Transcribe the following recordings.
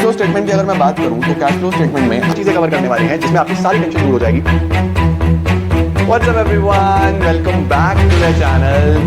Flow statement की अगर मैं बात करूं तो कैश फ्लो स्टेटमेंट में चीजें कवर करने वाली हैं जिसमें आपकी सारी टेंशन दूर हो जाएगी। What's up everyone? Welcome back to the channel.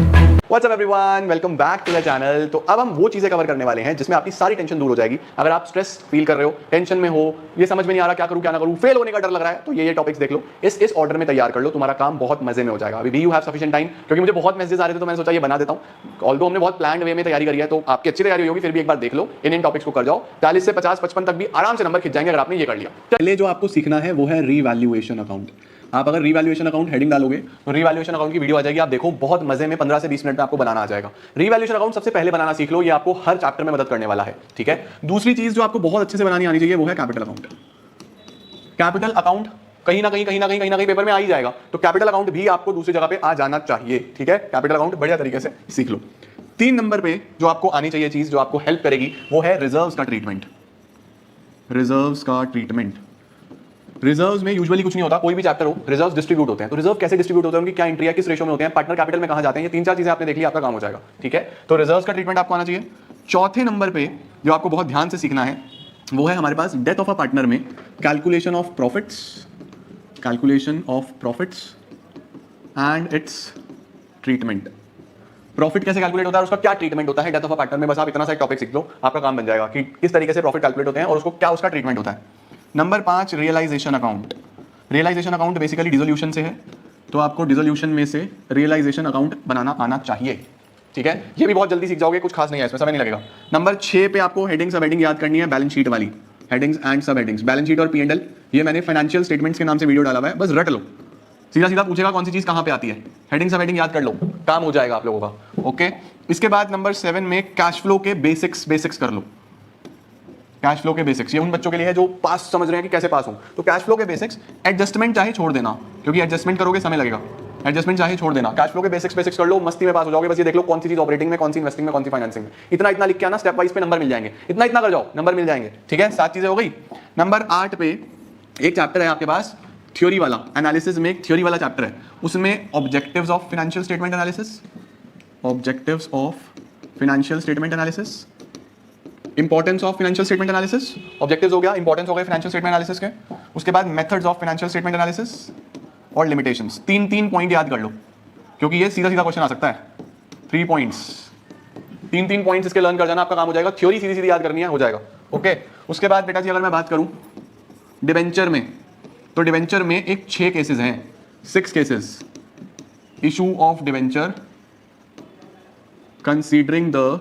What's up everyone? Welcome back to the channel. तो अब हम वो चीजें कवर करने वाले हैं जिसमें आपकी सारी टेंशन दूर हो जाएगी। अगर आप स्ट्रेस फील कर रहे हो, टेंशन में हो, ये समझ में नहीं आ रहा क्या करूं क्या ना करूं, फेल होने का डर लग रहा है, तो ये टॉपिक्स देख लो, इस ऑर्डर में तैयार कर लो, तुम्हारा काम बहुत मजे में हो जाएगा। अभी भी यू हैव सफिशिएंट टाइम, क्योंकि मुझे बहुत मैसेजेस आ रहे थे तो मैंने सोचा ये बना देता हूं। ऑल्दो हमने बहुत प्लान्ड वे में तैयारी करी है, तो आपकी अच्छी तैयारी होगी, फिर भी एक बार देख लो, इन टॉपिक्स को कर जाओ। 40 से 50 55 तक भी आराम से नंबर खिंच जाएंगे अगर आपने ये कर लिया। पहले जो आपको सीखना है वो है रीवैल्यूएशन अकाउंट। आप अगर रीवैल्यूएशन अकाउंट हेडिंग डालोगे तो रीवैल्यूएशन अकाउंट की वीडियो आ जाएगी, आप देखो, बहुत मजे में 15 से 20 मिनट में आपको बनाना आ जाएगा। रीवैल्यूएशन अकाउंट सबसे पहले बनाना सीख लो, ये आपको हर चैप्टर में मदद करने वाला है, ठीक है। दूसरी चीज जो आपको बहुत अच्छे से बनानी आनी चाहिए वो है कैपिटल अकाउंट। कैपिटल अकाउंट कहीं ना कहीं पेपर में आ ही जाएगा, तो कैपिटल अकाउंट भी आपको दूसरी जगह पे आ जाना चाहिए, ठीक है। कैपिटल अकाउंट बढ़िया तरीके से सीख लो। 3 नंबर पे जो आपको आनी चाहिए चीज जो आपको हेल्प करेगी वो है रिजर्व्स का ट्रीटमेंट। रिजर्व्स का ट्रीटमेंट, रिजर्व्स में यूजुअली कुछ नहीं होता, कोई भी चैप्टर हो, रिजर्व्स डिस्ट्रीब्यूट होते हैं। तो रिजर्व कैसे डिस्ट्रीब्यूट होते हैं, उनकी क्या एंट्री है, किस रेशो में होते हैं, पार्टनर कैपिटल में कहां जाते हैं, ये 3-4 चीजें आपने देख ली, आपका काम हो जाएगा, ठीक है। तो रिजर्व्स का ट्रीटमेंट आपको आना चाहिए। चौथे नंबर पे जो आपको बहुत ध्यान से सीखना है वो है हमारे पास डेथ ऑफ अ पार्टनर में calculation of profits and it's treatment. Profit कैसे कैलकुलेट होता है और उसका क्या ट्रीटमेंट होता है डेथ ऑफ अ पार्टनर में, बस आप इतना सा टॉपिक सीख लो, आपका काम बन जाएगा कि किस तरीके से प्रॉफिट कैलकुलेट होते हैं और उसको क्या उसका ट्रीटमेंट होता है। Number 5 realisation account. Realisation account basically dissolution से है, तो आपको डिसोल्यूशन में से रियलाइजेशन अकाउंट बनाना आना चाहिए, ठीक है। ये भी बहुत जल्दी सीख जाओगे, कुछ खास नहीं है इसमें, समय नहीं लगेगा। नंबर 6 पे आपको हेडिंग सब हेडिंग याद करनी है, बैलेंस शीट वाली हेडिंग्स एंड सब हेडिंग्स। बैलेंस शीट और P&L, ये मैंने फाइनेंशियल स्टेटमेंट्स के नाम से वीडियो डाला हुआ है, बस रट लो, सीधा सीधा पूछेगा कौन सी चीज कहां पे आती है, हेडिंग सब हेडिंग याद कर लो, काम हो जाएगा आप लोगों का, ओके। इसके बाद नंबर 7 में कैश फ्लो के बेसिक्स कर लो। कैश फ्लो के बेसिक्स ये उन बच्चों के लिए है जो पास समझ रहे हैं कि कैसे पास हो, तो कैश फ्लो के बेसिक्स। एडजस्टमेंट चाहे छोड़ देना, क्योंकि एडजस्टमेंट करोगे समय लगेगा, एडजस्टमेंट चाहे छोड़ देना। कैश फ्लो के बेसिक्स कर लो, मस्ती में पास हो जाओगे। बस ये देख लो कौन सी चीज ऑपरेटिंग में, कौन सी इन्वेस्टिंग में, कौन सी फाइनेंसिंग में, इतना लिख के आना, स्टेप वाइज पे नंबर मिल जाएंगे, इतना कर जाओ, नंबर मिल जाएंगे, ठीक है। 7 चीजें हो गई। नंबर 8 पे एक चैप्टर है आपके पास थ्योरी वाला, एनालिसिस में एक थ्योरी वाला चैप्टर है, उसमें objectives of financial statement analysis, objectives of financial statement analysis, importance of financial statement analysis, objectives हो गया, इंपॉर्टेंस हो गए फाइनेंशियल स्टेटमेंट एनालिसिस के। उसके बाद methods of financial statement analysis और लिमिटेशंस। 3 पॉइंट याद कर लो, क्योंकि ये सीधा क्वेश्चन आ सकता है। 3 पॉइंट्स, 3 पॉइंट्स इसके लर्न कर जाना, आपका काम हो जाएगा। थ्योरी सीधी याद करनी है, हो जाएगा, ओके। उसके बाद बेटा जी अगर मैं बात करूं डिबेंचर में, तो डिबेंचर में एक 6 केसेस हैं, 6 cases. Issue of debenture considering the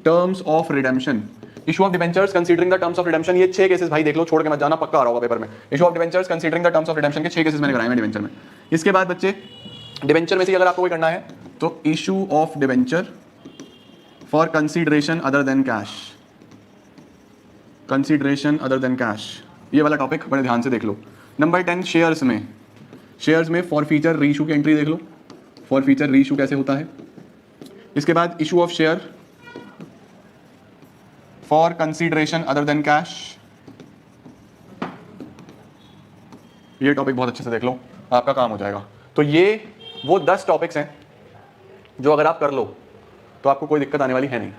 terms of redemption, issue of debentures considering the terms of redemption, ये 6 केसेस भाई देख लो, छोड़ के मत जाना, पक्का आ रहा होगा पेपर में। Issue of debentures considering the terms of redemption के 6 केसेस मैंने कराए हैं डिबेंचर में। इसके बाद बच्चे डिबेंचर में से अगर आपको कोई करना है तो issue of debenture for consideration other than cash, consideration other than cash, ये वाला टॉपिक बड़े ध्यान से देख लो। नंबर 10 शेयर्स में फॉरफीचर रीइशू की एंट्री देख लो, फॉरफीचर रीइशू कैसे होता है। इसके बाद issue of share for consideration other than cash, ये टॉपिक बहुत अच्छे से देख लो, आपका काम हो जाएगा। तो ये वो 10 टॉपिक्स हैं जो अगर आप कर लो तो आपको कोई दिक्कत आने वाली है नहीं।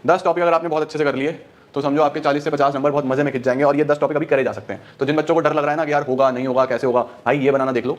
10 टॉपिक अगर आपने बहुत अच्छे से कर लिए तो समझो आपके 40 से 50 नंबर बहुत मजे में खिंच जाएंगे, और ये 10 टॉपिक अभी करे जा सकते हैं। तो जिन बच्चों को डर लग रहा है ना कि यार होगा नहीं होगा कैसे होगा, भाई ये बनाना देख लो।